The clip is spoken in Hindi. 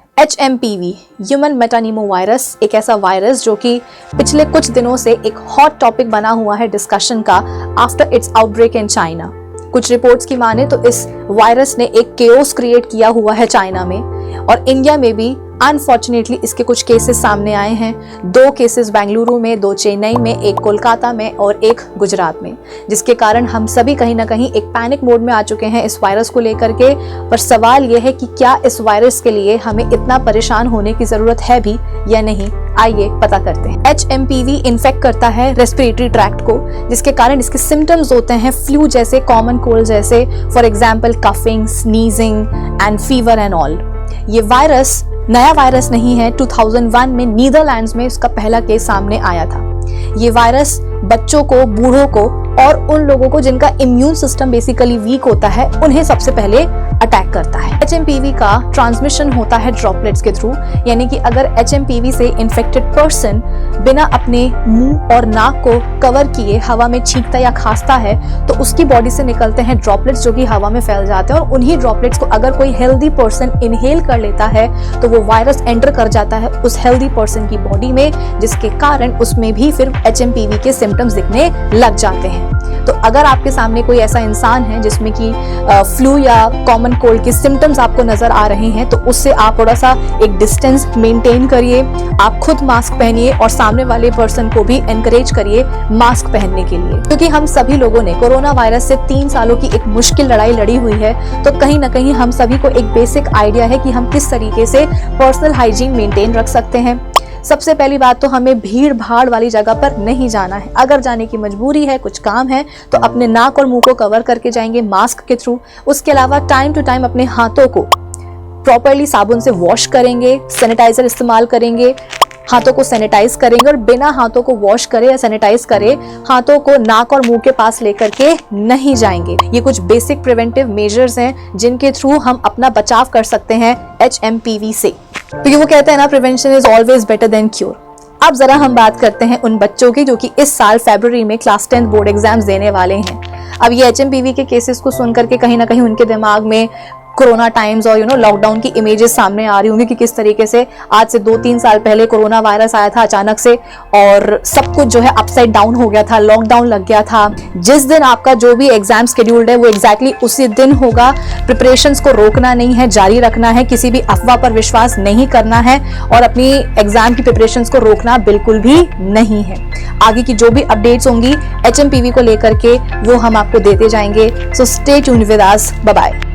HMPV ह्यूमन मेटानीमो वायरस एक ऐसा वायरस जो कि पिछले कुछ दिनों से एक हॉट टॉपिक बना हुआ है डिस्कशन का after it's outbreak in China. कुछ रिपोर्ट्स की माने तो इस वायरस ने एक केओस क्रिएट किया हुआ है चाइना में, और इंडिया में भी अनफॉर्चुनेटली इसके कुछ केसेस सामने आए हैं। 2 केसेस बेंगलुरु में, 2 चेन्नई में, 1 कोलकाता में और 1 गुजरात में, जिसके कारण हम सभी कहीं ना कहीं एक पैनिक मोड में आ चुके हैं इस वायरस को लेकर के। पर सवाल यह है कि क्या इस वायरस के लिए हमें इतना परेशान होने की जरूरत है भी या नहीं, आइए पता करते हैं। HMPV इन्फेक्ट करता है रेस्पिरेटरी ट्रैक्ट को, जिसके कारण इसके सिम्टम्स होते हैं फ्लू जैसे, कॉमन कोल्ड जैसे, for example coughing, sneezing and fever and all. ये वायरस नया वायरस नहीं है। 2001 में नीदरलैंड्स में इसका पहला केस सामने आया था। ये वायरस बच्चों को, बूढ़ों को और उन लोगों को जिनका इम्यून सिस्टम बेसिकली वीक होता है, उन्हें सबसे पहले अटैक करता है। HMPV का ट्रांसमिशन होता है ड्रॉपलेट्स के थ्रू, यानी कि अगर HMPV से इन्फेक्टेड पर्सन बिना अपने मुंह और नाक को कवर किए हवा में छींकता या खांसता है तो उसकी बॉडी से निकलते हैं ड्रॉपलेट्स जो कि हवा में फैल जाते हैं, और उन्हीं ड्रॉपलेट्स को अगर कोई हेल्दी पर्सन इनहेल कर लेता है तो वो वायरस एंटर कर जाता है उस हेल्दी पर्सन की बॉडी में, जिसके कारण उसमें भी फिर HMPV के सिम्टम्स दिखने लग जाते हैं। तो अगर आपके सामने कोई ऐसा इंसान है जिसमें कि फ्लू या कॉमन कोल्ड के सिम्टम्स आपको नजर आ रहे हैं, तो उससे आप थोड़ा सा एक डिस्टेंस मेंटेन करिए। आप खुद मास्क पहनिए और सामने वाले पर्सन को भी एनकरेज करिए मास्क पहनने के लिए, क्योंकि हम सभी लोगों ने कोरोना वायरस से 3 सालों की एक मुश्किल लड़ाई लड़ी हुई है। तो कहीं ना कहीं हम सभी को एक बेसिक आइडिया है कि हम किस तरीके से पर्सनल हाइजीन मेंटेन रख सकते हैं। सबसे पहली बात तो हमें भीड़ भाड़ वाली जगह पर नहीं जाना है। अगर जाने की मजबूरी है, कुछ काम है, तो अपने नाक और मुंह को कवर करके जाएंगे मास्क के थ्रू। उसके अलावा टाइम टू टाइम अपने हाथों को प्रॉपरली साबुन से वॉश करेंगे, सैनिटाइजर इस्तेमाल करेंगे, हाथों को सैनिटाइज करेंगे, और बिना हाथों को वॉश करे या सैनिटाइज करे हाथों को नाक और मुंह के पास लेकर के नहीं जाएंगे। ये कुछ बेसिक प्रिवेंटिव मेजर्स हैं जिनके थ्रू हम अपना बचाव कर सकते हैं HMPV से, क्योंकि वो कहते हैं ना, prevention is always better than cure. अब जरा हम बात करते हैं उन बच्चों की जो कि इस साल फरवरी में क्लास 10 बोर्ड एग्जाम्स देने वाले हैं। अब ये HMPV के केसेस को सुनकर के कहीं ना कहीं उनके दिमाग में कोरोना टाइम्स और लॉकडाउन की इमेजेस सामने आ रही होंगी कि किस तरीके से आज से 2-3 साल पहले कोरोना वायरस आया था अचानक से, और सब कुछ जो है अपसाइड डाउन हो गया था, लॉकडाउन लग गया था। जिस दिन आपका जो भी एग्जाम शेड्यूल्ड है वो एग्जैक्टली उसी दिन होगा। प्रिपरेशंस को रोकना नहीं है, जारी रखना है, किसी भी अफवाह पर विश्वास नहीं करना है, और अपनी एग्जाम की प्रिपरेशंस को रोकना बिल्कुल भी नहीं है। आगे की जो भी अपडेट्स होंगी HMPV को लेकर के वो हम आपको देते जाएंगे। So stay tuned with us, bye bye.